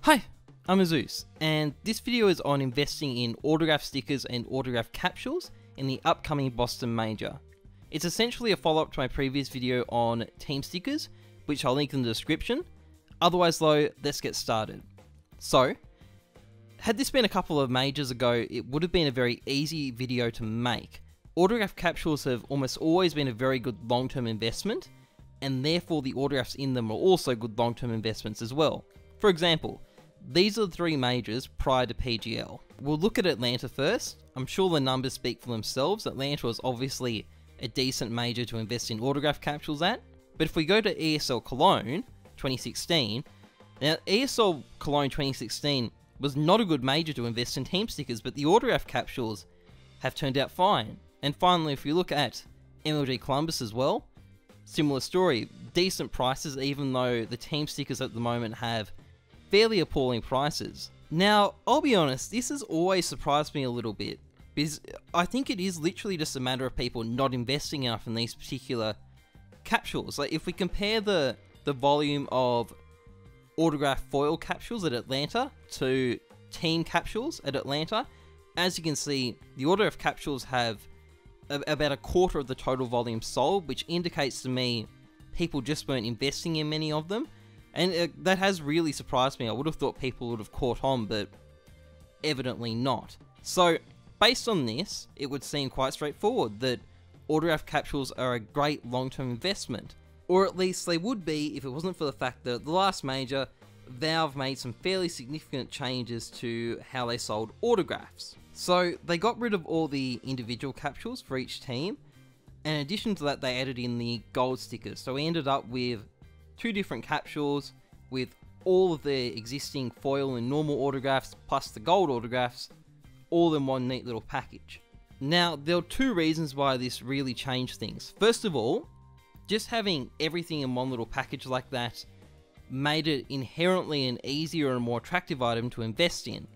Hi, I'm Heyzeus, and this video is on investing in autograph stickers and autograph capsules in the upcoming Boston Major. It's essentially a follow-up to my previous video on team stickers, which I'll link in the description. Otherwise though, let's get started. So, had this been a couple of majors ago, it would have been a very easy video to make. Autograph capsules have almost always been a very good long-term investment, and therefore the autographs in them are also good long-term investments as well. For example, these are the three majors prior to PGL. We'll look at Atlanta first. I'm sure the numbers speak for themselves. Atlanta was obviously a decent major to invest in autograph capsules at. But if we go to ESL Cologne 2016, now ESL Cologne 2016 was not a good major to invest in team stickers, but the autograph capsules have turned out fine. And finally, if we look at MLG Columbus as well, similar story, decent prices even though the team stickers at the moment have fairly appalling prices. Now, I'll be honest, this has always surprised me a little bit, because I think it is literally just a matter of people not investing enough in these particular capsules. Like, if we compare the volume of autograph foil capsules at Atlanta to team capsules at Atlanta, as you can see, the autograph capsules have about a quarter of the total volume sold, which indicates to me people just weren't investing in many of them. And that has really surprised me. I would have thought people would have caught on, but evidently not. So, based on this, it would seem quite straightforward that autograph capsules are a great long-term investment. Or at least they would be if it wasn't for the fact that the last major, Valve made some fairly significant changes to how they sold autographs. So, they got rid of all the individual capsules for each team, and in addition to that, they added in the gold stickers. So we ended up with two different capsules with all of the existing foil and normal autographs plus the gold autographs all in one neat little package. Now, there are two reasons why this really changed things. First of all, just having everything in one little package like that made it inherently an easier and more attractive item to invest in.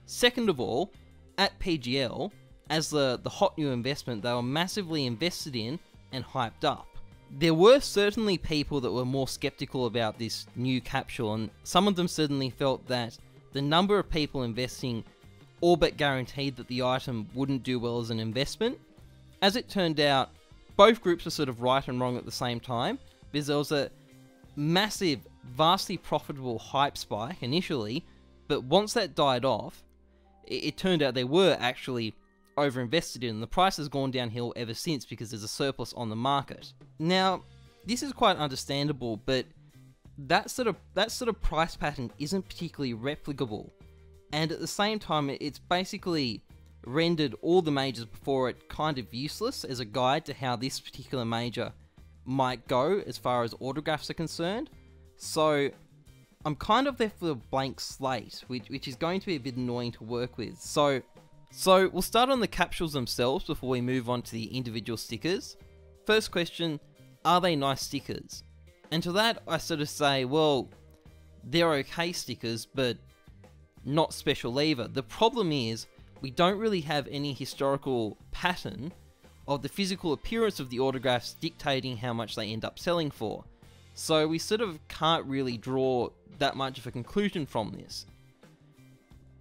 Second of all, at PGL, as the hot new investment, they were massively invested in and hyped up. There were certainly people that were more skeptical about this new capsule, and some of them certainly felt that the number of people investing all but guaranteed that the item wouldn't do well as an investment. As it turned out, both groups were sort of right and wrong at the same time, because there was a massive, vastly profitable hype spike initially, but once that died off, it turned out they were actually overinvested in, and the price has gone downhill ever since because there's a surplus on the market. Now, this is quite understandable, but that sort of price pattern isn't particularly replicable, and at the same time, it's basically rendered all the majors before it kind of useless as a guide to how this particular major might go as far as autographs are concerned. So I'm kind of left with a blank slate, which is going to be a bit annoying to work with. So we'll start on the capsules themselves before we move on to the individual stickers. First question, are they nice stickers? And to that I sort of say, well, they're okay stickers, but not special either. The problem is, we don't really have any historical pattern of the physical appearance of the autographs dictating how much they end up selling for. So we sort of can't really draw that much of a conclusion from this.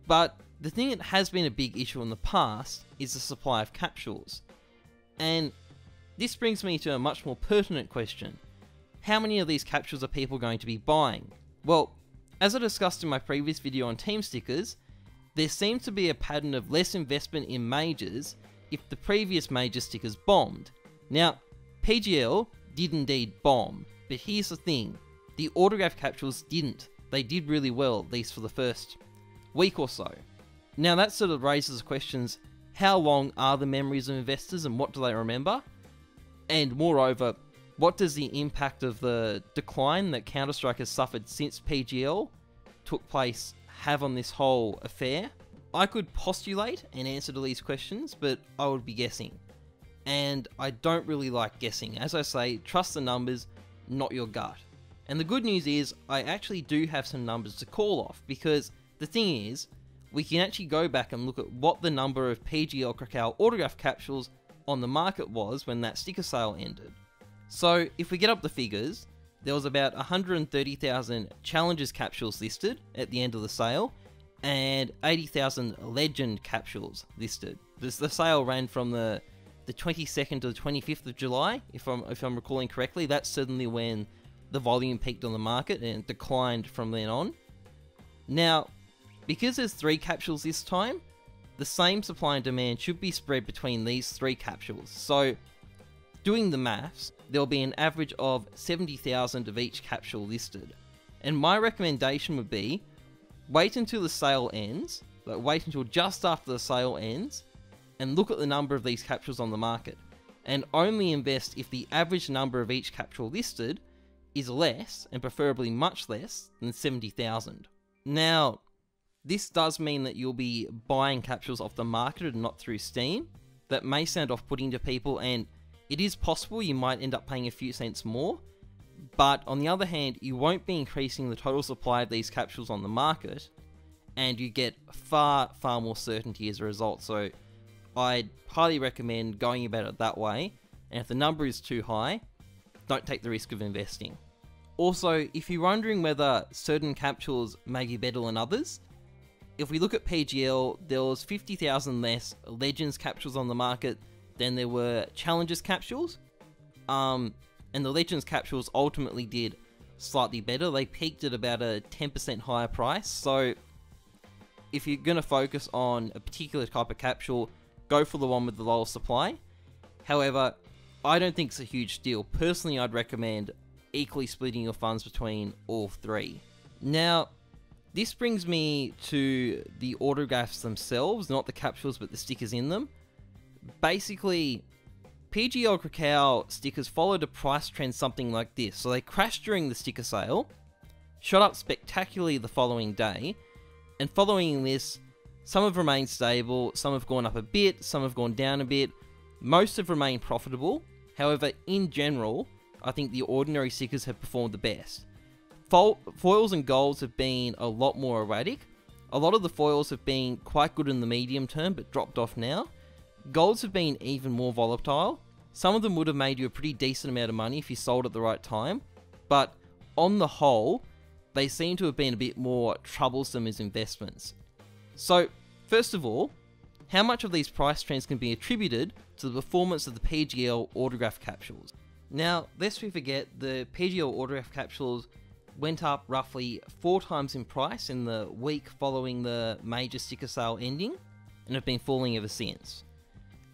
But the thing that has been a big issue in the past is the supply of capsules. And this brings me to a much more pertinent question. How many of these capsules are people going to be buying? Well, as I discussed in my previous video on team stickers, there seems to be a pattern of less investment in majors if the previous major stickers bombed. Now, PGL did indeed bomb, but here's the thing, the autograph capsules didn't. They did really well, at least for the first week or so. Now that sort of raises questions, how long are the memories of investors and what do they remember? And moreover, what does the impact of the decline that Counter-Strike has suffered since PGL took place have on this whole affair? I could postulate an answer to these questions, but I would be guessing. And I don't really like guessing. As I say, trust the numbers, not your gut. And the good news is, I actually do have some numbers to call off, because the thing is, we can actually go back and look at what the number of PGL Krakow autograph capsules on the market was when that sticker sale ended. So if we get up the figures, there was about 130,000 Challengers capsules listed at the end of the sale, and 80,000 Legend capsules listed. The sale ran from the 22nd to the 25th of July, if I'm recalling correctly. That's certainly when the volume peaked on the market and declined from then on. Now, because there's 3 capsules this time, the same supply and demand should be spread between these 3 capsules. So, doing the maths, there'll be an average of 70,000 of each capsule listed. And my recommendation would be, wait until the sale ends, like wait until just after the sale ends, and look at the number of these capsules on the market, and only invest if the average number of each capsule listed is less, and preferably much less, than 70,000. Now, this does mean that you'll be buying capsules off the market and not through Steam. That may sound off-putting to people, and it is possible you might end up paying a few cents more, but on the other hand, you won't be increasing the total supply of these capsules on the market, and you get far more certainty as a result. So I'd highly recommend going about it that way, and if the number is too high, don't take the risk of investing. Also, if you're wondering whether certain capsules may be better than others, if we look at PGL, there was 50,000 less Legends capsules on the market than there were Challengers capsules, and the Legends capsules ultimately did slightly better. They peaked at about a 10% higher price, so if you're going to focus on a particular type of capsule, go for the one with the lower supply. However, I don't think it's a huge deal. Personally, I'd recommend equally splitting your funds between all 3. Now, this brings me to the autographs themselves, not the capsules but the stickers in them. Basically, PGL Krakow stickers followed a price trend something like this. So they crashed during the sticker sale, shot up spectacularly the following day, and following this, some have remained stable, some have gone up a bit, some have gone down a bit, most have remained profitable. However, in general, I think the ordinary stickers have performed the best. Foils and golds have been a lot more erratic. A lot of the foils have been quite good in the medium term, but dropped off now. Golds have been even more volatile. Some of them would have made you a pretty decent amount of money if you sold at the right time, but on the whole, they seem to have been a bit more troublesome as investments. So, first of all, how much of these price trends can be attributed to the performance of the PGL autograph capsules? Now, lest we forget, the PGL autograph capsules went up roughly 4 times in price in the week following the major sticker sale ending, and have been falling ever since.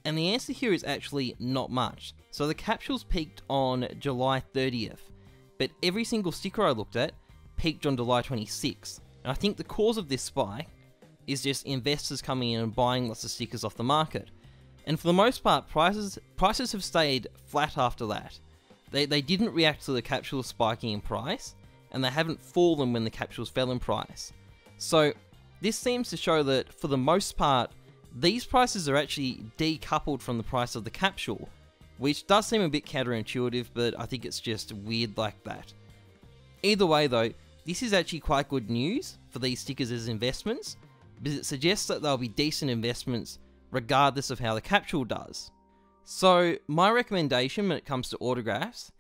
And the answer here is actually not much. So the capsules peaked on July 30th, but every single sticker I looked at peaked on July 26th. And I think the cause of this spike is just investors coming in and buying lots of stickers off the market. And for the most part, prices have stayed flat after that. They didn't react to the capsules spiking in price, and they haven't fallen when the capsules fell in price. So this seems to show that for the most part, these prices are actually decoupled from the price of the capsule, which does seem a bit counterintuitive, but I think it's just weird like that. Either way though, this is actually quite good news for these stickers as investments, because it suggests that they'll be decent investments regardless of how the capsule does. So my recommendation when it comes to autographs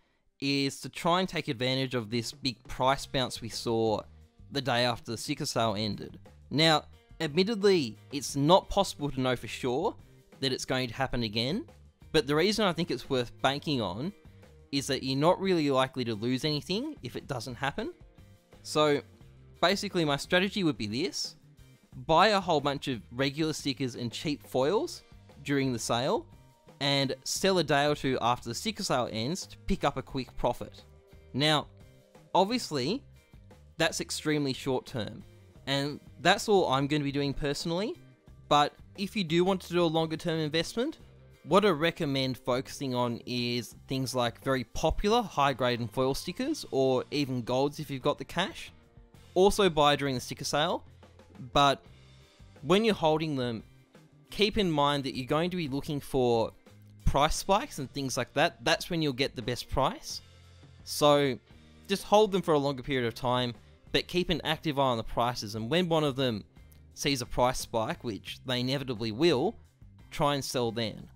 is to try and take advantage of this big price bounce we saw the day after the sticker sale ended. Now, admittedly, it's not possible to know for sure that it's going to happen again, but the reason I think it's worth banking on is that you're not really likely to lose anything if it doesn't happen. So basically my strategy would be this: buy a whole bunch of regular stickers and cheap foils during the sale, and sell a day or two after the sticker sale ends to pick up a quick profit. Now, obviously, that's extremely short term, and that's all I'm going to be doing personally, but if you do want to do a longer term investment, what I recommend focusing on is things like very popular high grade and foil stickers, or even golds if you've got the cash. Also buy during the sticker sale, but when you're holding them, keep in mind that you're going to be looking for price spikes and things like that. That's when you'll get the best price. So just hold them for a longer period of time, but keep an active eye on the prices, and when one of them sees a price spike, which they inevitably will, try and sell then.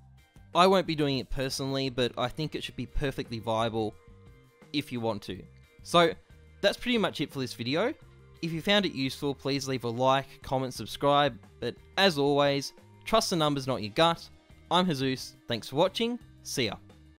I won't be doing it personally, but I think it should be perfectly viable if you want to. So that's pretty much it for this video. If you found it useful, please leave a like, comment, subscribe, but as always, trust the numbers, not your gut. I'm Heyzeus, thanks for watching, see ya.